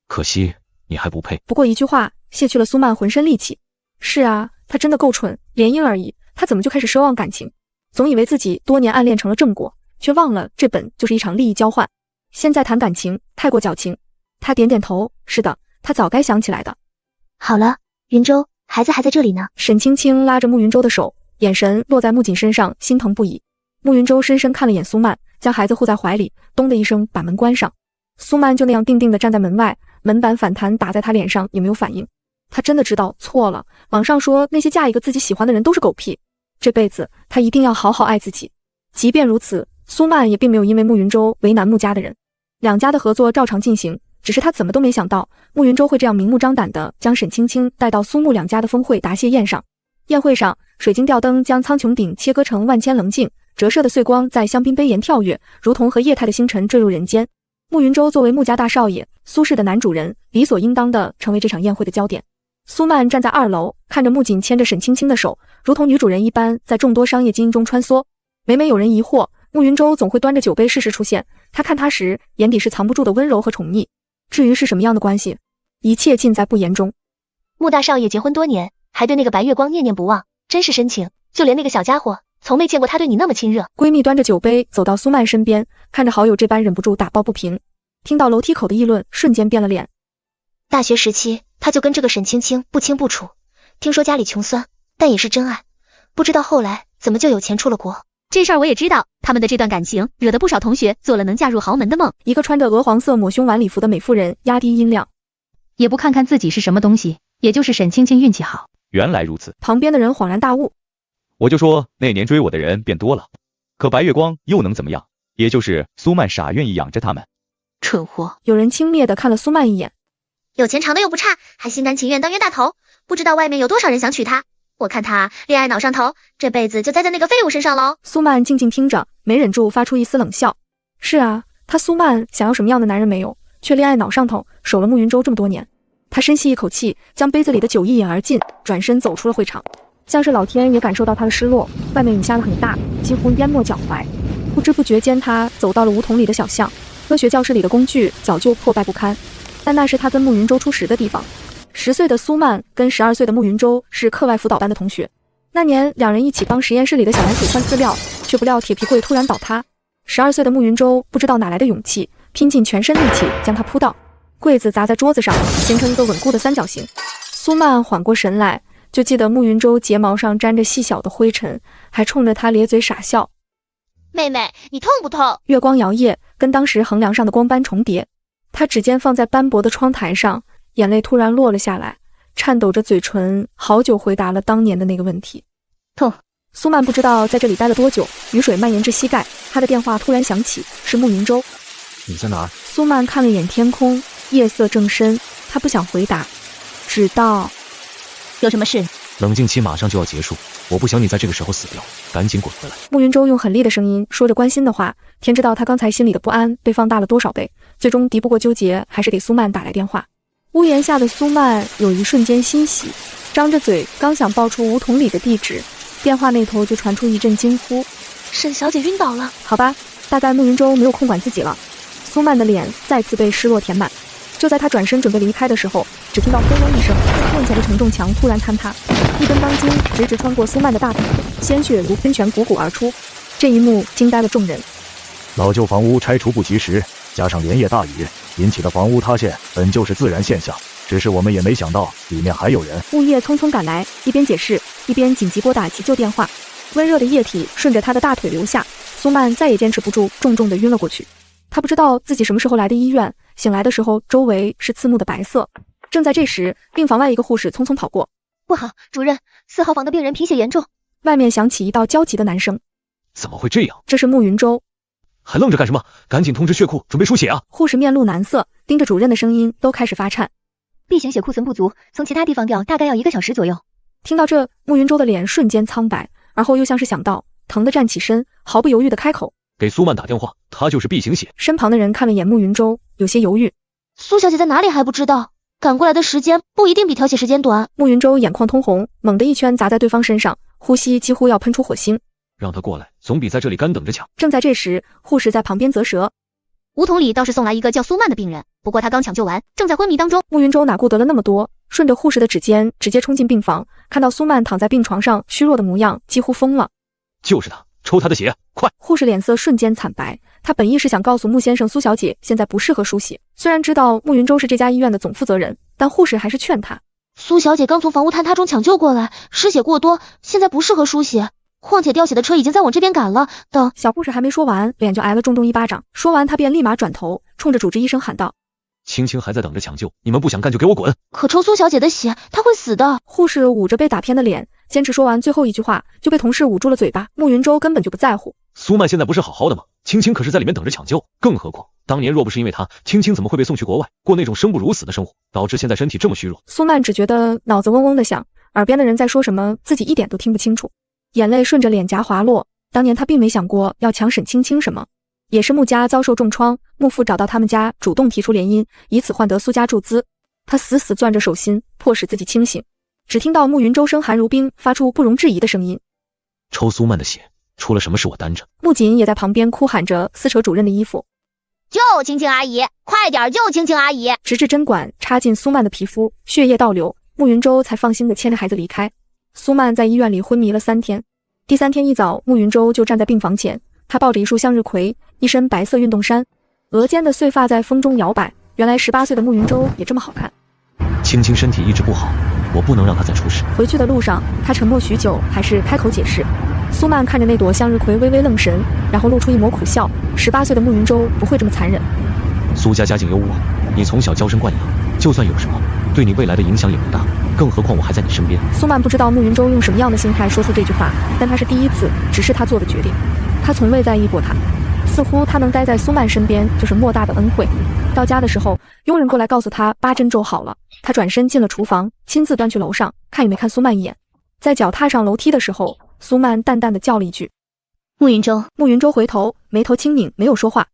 可惜你还不配。不过一句话，卸去了苏曼浑身戾气。是啊，他真的够蠢，联姻而已，他怎么就开始奢望感情？总以为自己多年暗恋成了正果，却忘了这本就是一场利益交换。现在谈感情，太过矫情。他点点头，是的，他早该想起来的。好了，云州，孩子还在这里呢。沈青青拉着慕云舟的手，眼神落在穆锦身上，心疼不已。慕云舟深深看了眼苏曼，将孩子护在怀里，咚的一声把门关上。苏曼就那样定定地站在门外，门板反弹打在他脸上，也没有反应。他真的知道错了，网上说那些嫁一个自己喜欢的人都是狗屁，这辈子他一定要好好爱自己。即便如此，苏曼也并没有因为慕云舟为难穆家的人，两家的合作照常进行，只是他怎么都没想到慕云舟会这样明目张胆地将沈青青带到苏穆两家的峰会答谢宴上。宴会上，水晶吊灯将苍穹顶切割成万千棱镜，折射的碎光在香槟杯沿跳跃，如同和液态的星辰坠入人间。慕云舟作为穆家大少爷，苏氏的男主人，理所应当地成为这场宴会的焦点。苏曼站在2楼，看着穆锦牵着沈青青的手，如同女主人一般在众多商业精英中穿梭。每每有人疑惑，慕云舟总会端着酒杯适时出现，他看他时眼底是藏不住的温柔和宠溺。至于是什么样的关系，一切尽在不言中。穆大少爷结婚多年，还对那个白月光念念不忘，真是深情。就连那个小家伙，从没见过他对你那么亲热。闺蜜端着酒杯走到苏曼身边，看着好友这般忍不住打抱不平。听到楼梯口的议论，瞬间变了脸。大学时期他就跟这个沈青青不清不楚，听说家里穷酸，但也是真爱，不知道后来怎么就有钱出了国。这事儿我也知道，他们的这段感情惹得不少同学做了能嫁入豪门的梦。一个穿着鹅黄色抹胸晚礼服的美妇人压低音量，也不看看自己是什么东西，也就是沈青青运气好。原来如此。旁边的人恍然大悟，我就说那年追我的人变多了，可白月光又能怎么样？也就是苏曼傻愿意养着他们。蠢货。有人轻蔑地看了苏曼一眼，有钱长得又不差，还心甘情愿当冤大头，不知道外面有多少人想娶她。我看他恋爱脑上头，这辈子就栽在那个废物身上喽。苏曼静静听着，没忍住发出一丝冷笑。是啊，她苏曼想要什么样的男人没有，却恋爱脑上头，守了慕云舟这么多年。她深吸一口气，将杯子里的酒一饮而尽，转身走出了会场。像是老天也感受到她的失落，外面雨下得很大，几乎淹没脚踝。不知不觉间，她走到了梧桐里的小巷。科学教室里的工具早就破败不堪，但那是她跟慕云舟初识的地方。10岁的苏曼跟12岁的慕云舟是课外辅导班的同学。那年两人一起帮实验室里的小老鼠换饲料，却不料铁皮柜突然倒塌。12岁的慕云舟不知道哪来的勇气，拼尽全身力气将它扑倒，柜子砸在桌子上，形成一个稳固的三角形。苏曼缓过神来，就记得慕云舟睫毛上沾着细小的灰尘，还冲着他咧嘴傻笑。妹妹，你痛不痛？月光摇曳，跟当时横梁上的光斑重叠。他指尖放在斑驳的窗台上，眼泪突然落了下来，颤抖着嘴唇，好久回答了当年的那个问题。痛。苏曼不知道在这里待了多久，雨水蔓延至膝盖，他的电话突然响起，是慕云舟。你在哪儿？苏曼看了眼天空，夜色正深，他不想回答，直到有什么事？冷静期马上就要结束，我不想你在这个时候死掉，赶紧滚回来。慕云舟用很厉的声音说着关心的话，天知道他刚才心里的不安被放大了多少倍，最终敌不过纠结，还是给苏曼打来电话。屋檐下的苏曼有一瞬间欣喜，张着嘴刚想报出梧桐里的地址，电话那头就传出一阵惊呼：沈小姐晕倒了。好吧，大概慕云舟没有控管自己了。苏曼的脸再次被失落填满。就在他转身准备离开的时候，只听到轰隆一声，面前的承重墙突然坍塌，一根钢筋直直穿过苏曼的大腿，鲜血如喷泉汩汩而出。这一幕惊呆了众人。老旧房屋拆除不及时，加上连夜大雨引起的房屋塌陷，本就是自然现象，只是我们也没想到里面还有人。物业匆匆赶来，一边解释一边紧急拨打急救电话。温热的液体顺着他的大腿流下，苏曼再也坚持不住，重重地晕了过去。他不知道自己什么时候来的医院，醒来的时候周围是刺目的白色。正在这时，病房外一个护士匆匆跑过。不好，主任，4号房的病人贫血严重。外面响起一道焦急的男声。怎么会这样？这是慕云舟。还愣着干什么？赶紧通知血库准备输血啊！护士面露难色，盯着主任的声音都开始发颤。B 型血库存不足，从其他地方调大概要1个小时左右。听到这，慕云舟的脸瞬间苍白，而后又像是想到，疼得站起身，毫不犹豫地开口。给苏曼打电话，她就是 B 型血。身旁的人看了眼慕云舟，有些犹豫。苏小姐在哪里还不知道？赶过来的时间不一定比调血时间短。慕云舟眼眶通红，猛地一拳砸在对方身上，呼吸几乎要喷出火星。让他过来，总比在这里干等着强。正在这时，护士在旁边啧舌。梧桐里倒是送来一个叫苏曼的病人，不过他刚抢救完，正在昏迷当中。慕云舟哪顾得了那么多，顺着护士的指尖直接冲进病房，看到苏曼躺在病床上，虚弱的模样，几乎疯了。就是他，抽他的血，快！护士脸色瞬间惨白，他本意是想告诉穆先生苏小姐现在不适合输血，虽然知道慕云舟是这家医院的总负责人，但护士还是劝他。苏小姐刚从房屋坍塌中抢救过来，失血过多，现在不适合输血。况且调血的车已经在往这边赶了。等小护士还没说完，脸就挨了重重一巴掌。说完，他便立马转头，冲着主治医生喊道：“青青还在等着抢救，你们不想干就给我滚！”可抽苏小姐的血，她会死的。护士捂着被打偏的脸，坚持说完最后一句话，就被同事捂住了嘴巴。慕云舟根本就不在乎。苏曼现在不是好好的吗？青青可是在里面等着抢救，更何况当年若不是因为他，青青怎么会被送去国外，过那种生不如死的生活，导致现在身体这么虚弱？苏曼只觉得脑子嗡嗡的响，耳边的人在说什么，自己一点都听不清楚。眼泪顺着脸颊滑落，当年他并没想过要抢沈青青什么，也是穆家遭受重创，穆父找到他们家，主动提出联姻，以此换得苏家注资。他死死攥着手心，迫使自己清醒。只听到慕云舟声寒如冰，发出不容置疑的声音：“抽苏曼的血，出了什么事我担着。”穆锦也在旁边哭喊着，撕扯主任的衣服：“救青青阿姨，快点救青青阿姨！”直至针管插进苏曼的皮肤，血液倒流，慕云舟才放心地牵着孩子离开。苏曼在医院里昏迷了3天。第3天一早，慕云舟就站在病房前，他抱着一束向日葵，一身白色运动衫，额间的碎发在风中摇摆。原来18岁的慕云舟也这么好看。青青身体一直不好，我不能让她再出事。回去的路上，他沉默许久，还是开口解释。苏曼看着那朵向日葵微微愣神，然后露出一抹苦笑。18岁的慕云舟不会这么残忍。苏家家境优渥，你从小娇生惯养，就算有什么，对你未来的影响也不大，更何况我还在你身边。苏曼不知道慕云舟用什么样的心态说出这句话，但他是第一次直视他做的决定。他从未在意过他，似乎他能待在苏曼身边就是莫大的恩惠。到家的时候，佣人过来告诉他8针粥好了，他转身进了厨房，亲自端去楼上，看也没看苏曼一眼。在脚踏上楼梯的时候，苏曼淡淡的叫了一句：“慕云舟。”慕云舟回头，眉头轻拧，没有说话。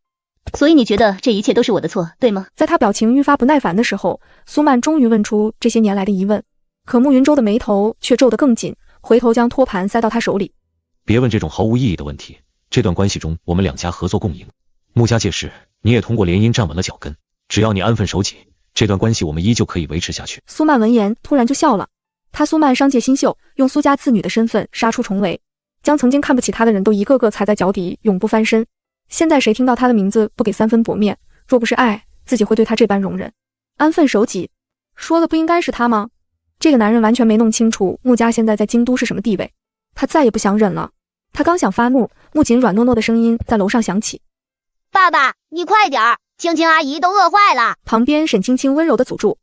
所以你觉得这一切都是我的错，对吗？在他表情愈发不耐烦的时候，苏曼终于问出这些年来的疑问。可慕云舟的眉头却皱得更紧，回头将托盘塞到他手里。别问这种毫无意义的问题，这段关系中我们2家合作共赢。穆家届时，你也通过联姻站稳了脚跟，只要你安分守己，这段关系我们依旧可以维持下去。苏曼闻言突然就笑了。他苏曼商界新秀，用苏家次女的身份杀出重围，将曾经看不起他的人都一个个踩在脚底，永不翻身。现在谁听到他的名字不给3分薄面？若不是爱，自己会对他这般容忍？安分守己，说的不应该是他吗？这个男人完全没弄清楚穆家现在在京都是什么地位。他再也不想忍了。他刚想发怒，穆锦软糯糯的声音在楼上响起：“爸爸，你快点儿，青青阿姨都饿坏了。”旁边沈青青温柔地阻住：“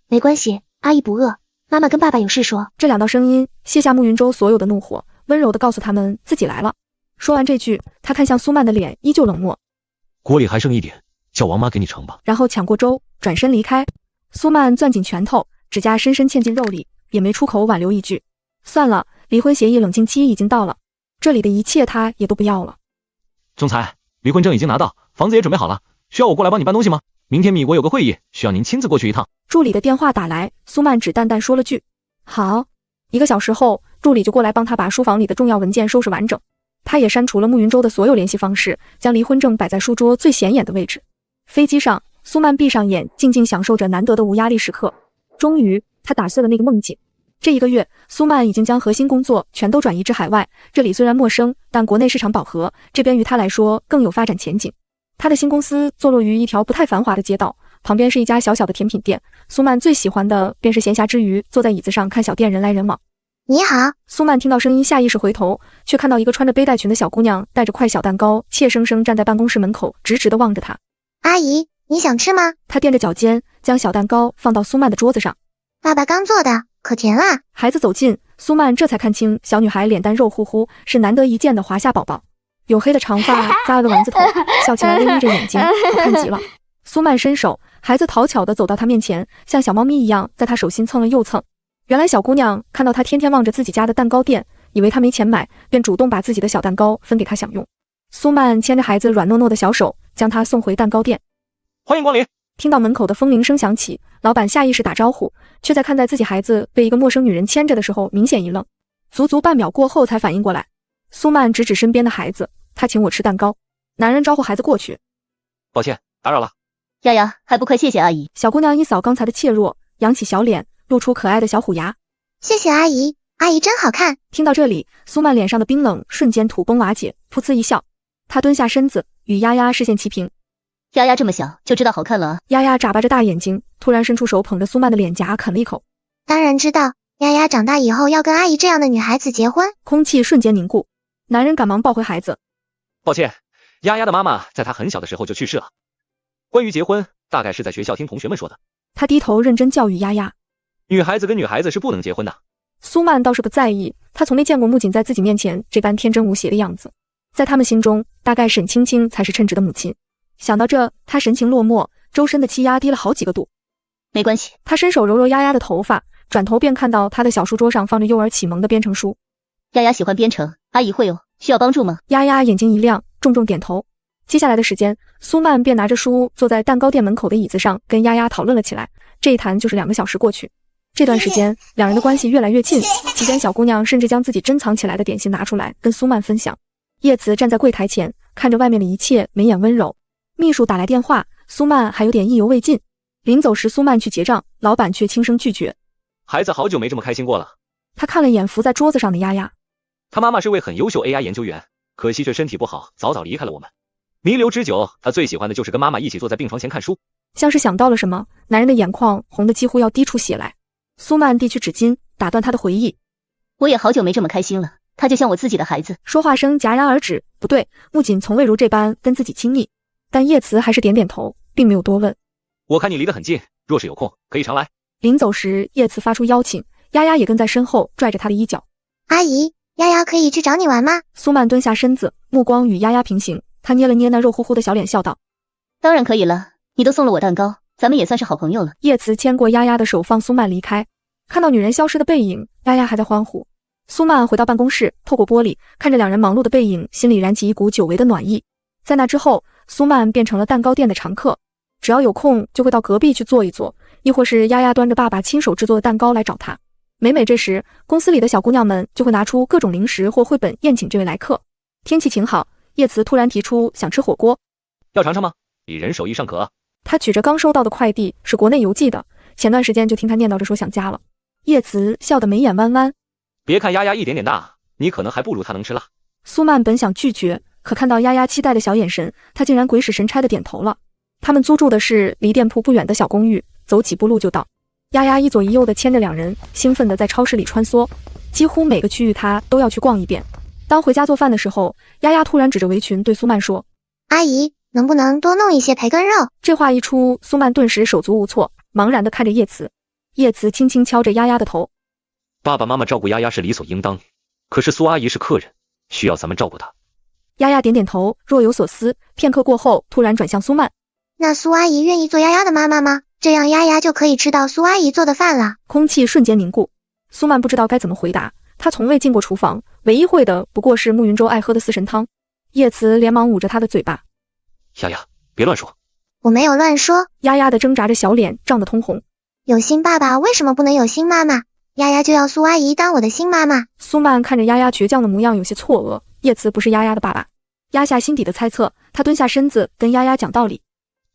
没关系，阿姨不饿，妈妈跟爸爸有事说。”这2道声音卸下慕云舟所有的怒火，温柔地告诉他们自己来了。说完这句，他看向苏曼的脸依旧冷漠：“锅里还剩一点，叫王妈给你盛吧。”然后抢过粥，转身离开。苏曼攥紧拳头，指甲深深嵌进肉里，也没出口挽留一句：“算了，离婚协议冷静期已经到了，这里的一切他也都不要了。”总裁，离婚证已经拿到，房子也准备好了，需要我过来帮你搬东西吗？明天米国有个会议，需要您亲自过去一趟。助理的电话打来，苏曼只淡淡说了句：“好。”1个小时后，助理就过来帮他把书房里的重要文件收拾完整。他也删除了慕云舟的所有联系方式，将离婚证摆在书桌最显眼的位置。飞机上，苏曼闭上眼，静静享受着难得的无压力时刻。终于，他打碎了那个梦境。这1个月，苏曼已经将核心工作全都转移至海外。这里虽然陌生，但国内市场饱和，这边于他来说更有发展前景。他的新公司坐落于一条不太繁华的街道，旁边是一家小小的甜品店。苏曼最喜欢的便是闲暇之余坐在椅子上看小店人来人往。你好，苏曼听到声音，下意识回头，却看到一个穿着背带裙的小姑娘带着块小蛋糕，怯生生站在办公室门口，直直地望着他。阿姨，你想吃吗？他踮着脚尖，将小蛋糕放到苏曼的桌子上。爸爸刚做的，可甜啦。孩子走近，苏曼这才看清小女孩脸蛋肉乎乎，是难得一见的华夏宝宝，黝黑的长发扎了个丸子头，笑起来微眯着眼睛，好看极了。苏曼伸手，孩子讨巧地走到他面前，像小猫咪一样在他手心蹭了又蹭。原来小姑娘看到他天天望着自己家的蛋糕店，以为他没钱买，便主动把自己的小蛋糕分给他享用。苏曼牵着孩子软糯糯的小手，将他送回蛋糕店。欢迎光临，听到门口的风铃声响起，老板下意识打招呼，却在看在自己孩子被一个陌生女人牵着的时候，明显一愣，足足半秒过后才反应过来。苏曼指指身边的孩子，他请我吃蛋糕。男人招呼孩子过去。抱歉，打扰了。丫丫，还不快谢谢阿姨。小姑娘一扫刚才的怯弱，扬起小脸，露出可爱的小虎牙。谢谢阿姨，阿姨真好看。听到这里，苏曼脸上的冰冷瞬间土崩瓦解，噗呲一笑。她蹲下身子，与丫丫视线齐平。丫丫这么小就知道好看了啊！丫丫眨巴着大眼睛，突然伸出手捧着苏曼的脸颊啃了一口。当然知道，丫丫长大以后要跟阿姨这样的女孩子结婚。空气瞬间凝固，男人赶忙抱回孩子。抱歉，丫丫的妈妈在她很小的时候就去世了。关于结婚，大概是在学校听同学们说的。他低头认真教育丫丫，女孩子跟女孩子是不能结婚的。苏曼倒是不在意，她从没见过木槿在自己面前这般天真无邪的样子。在他们心中，大概沈青青才是称职的母亲。想到这，他神情落寞，周身的气压低了好几个度。没关系，他伸手揉揉丫丫的头发，转头便看到她的小书桌上放着幼儿启蒙的编程书。丫丫喜欢编程，阿姨会哦，需要帮助吗？丫丫眼睛一亮，重重点头。接下来的时间，苏曼便拿着书坐在蛋糕店门口的椅子上，跟丫丫讨论了起来。这一谈就是2个小时过去。这段时间，两人的关系越来越近，期间小姑娘甚至将自己珍藏起来的点心拿出来跟苏曼分享。叶慈站在柜台前，看着外面的一切，眉眼温柔。秘书打来电话，苏曼还有点意犹未尽。临走时，苏曼去结账，老板却轻声拒绝。孩子好久没这么开心过了。他看了眼伏在桌子上的丫丫，他妈妈是位很优秀 AI 研究员，可惜却身体不好，早早离开了我们。弥留之久，他最喜欢的就是跟妈妈一起坐在病床前看书。像是想到了什么，男人的眼眶红得几乎要滴出血来。苏曼递去纸巾，打断他的回忆。我也好久没这么开心了，他就像我自己的孩子。说话声戛然而止，不对，木槿从未如这般跟自己亲密。但叶慈还是点点头，并没有多问。我看你离得很近，若是有空，可以常来。临走时，叶慈发出邀请，丫丫也跟在身后拽着他的衣角。阿姨，丫丫可以去找你玩吗？苏曼蹲下身子，目光与丫丫平行，她捏了捏那肉乎乎的小脸，笑道：当然可以了，你都送了我蛋糕，咱们也算是好朋友了。叶慈牵过丫丫的手，放苏曼离开。看到女人消失的背影，丫丫还在欢呼。苏曼回到办公室，透过玻璃看着两人忙碌的背影，心里燃起一股久违的暖意。在那之后，苏曼变成了蛋糕店的常客，只要有空就会到隔壁去坐一坐，亦或是丫丫端着爸爸亲手制作的蛋糕来找他。每每这时，公司里的小姑娘们就会拿出各种零食或绘本宴请这位来客。天气晴好，叶慈突然提出想吃火锅，要尝尝吗？以人手艺尚可。他举着刚收到的快递，是国内邮寄的，前段时间就听他念叨着说想家了。叶慈笑得眉眼弯弯，别看丫丫一点点大，你可能还不如她能吃辣。苏曼本想拒绝，可看到丫丫期待的小眼神，他竟然鬼使神差的点头了。他们租住的是离店铺不远的小公寓，走几步路就到。丫丫一左一右的牵着两人，兴奋地在超市里穿梭，几乎每个区域她都要去逛一遍。当回家做饭的时候，丫丫突然指着围裙对苏曼说：阿姨，能不能多弄一些培根肉？这话一出，苏曼顿时手足无措，茫然地看着叶慈。叶慈轻轻敲着丫丫的头，爸爸妈妈照顾丫丫是理所应当，可是苏阿姨是客人，需要咱们照顾她。丫丫点点头，若有所思，片刻过后，突然转向苏曼：那苏阿姨愿意做丫丫的妈妈吗？这样丫丫就可以吃到苏阿姨做的饭了。空气瞬间凝固，苏曼不知道该怎么回答，她从未进过厨房，唯一会的不过是慕云舟爱喝的四神汤。叶慈连忙捂着她的嘴巴：丫丫，别乱说。我没有乱说。丫丫的挣扎着小脸涨得通红。有新爸爸为什么不能有新妈妈？丫丫就要苏阿姨当我的新妈妈。苏曼看着丫丫倔强的模样，有些错愕。叶慈不是丫丫的爸爸，压下心底的猜测，他蹲下身子跟丫丫讲道理。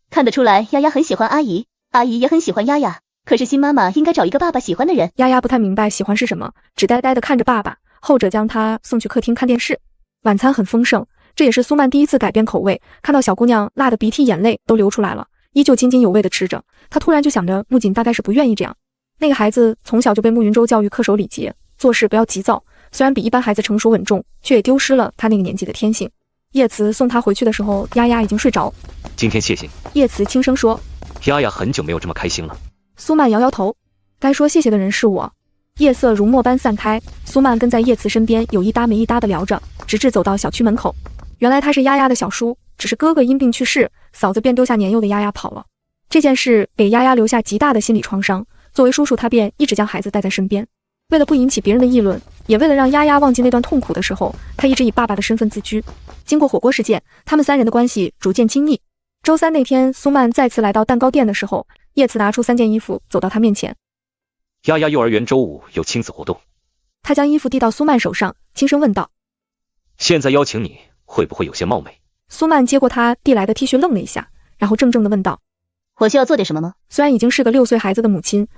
看得出来，丫丫很喜欢阿姨，阿姨也很喜欢丫丫。可是新妈妈应该找一个爸爸喜欢的人。丫丫不太明白喜欢是什么，只呆呆地看着爸爸，后者将她送去客厅看电视。晚餐很丰盛，这也是苏曼第一次改变口味。看到小姑娘辣得鼻涕眼泪都流出来了，依旧津津有味地吃着。她突然就想着，木槿大概是不愿意这样。那个孩子从小就被慕云舟教育恪守礼节，做事不要急躁。虽然比一般孩子成熟稳重，却也丢失了他那个年纪的天性。叶慈送他回去的时候，丫丫已经睡着。今天谢谢你。叶慈轻声说。丫丫很久没有这么开心了。苏曼摇摇头，该说谢谢的人是我。夜色如墨般散开，苏曼跟在叶慈身边有一搭没一搭的聊着，直至走到小区门口。原来他是丫丫的小叔，只是哥哥因病去世，嫂子便丢下年幼的丫丫跑了。这件事给丫丫留下极大的心理创伤，作为叔叔他便一直将孩子带在身边。为了不引起别人的议论，也为了让丫丫忘记那段痛苦的时候，他一直以爸爸的身份自居。经过火锅事件，他们三人的关系逐渐亲密。周三那天，苏曼再次来到蛋糕店的时候，叶慈拿出3件衣服走到她面前。丫丫幼儿园周5有亲子活动。他将衣服递到苏曼手上，轻声问道：现在邀请你，会不会有些冒昧？苏曼接过他递来的 T 恤，愣了一下，然后怔怔地问道：我需要做点什么吗？虽然已经是个6岁孩子的母亲，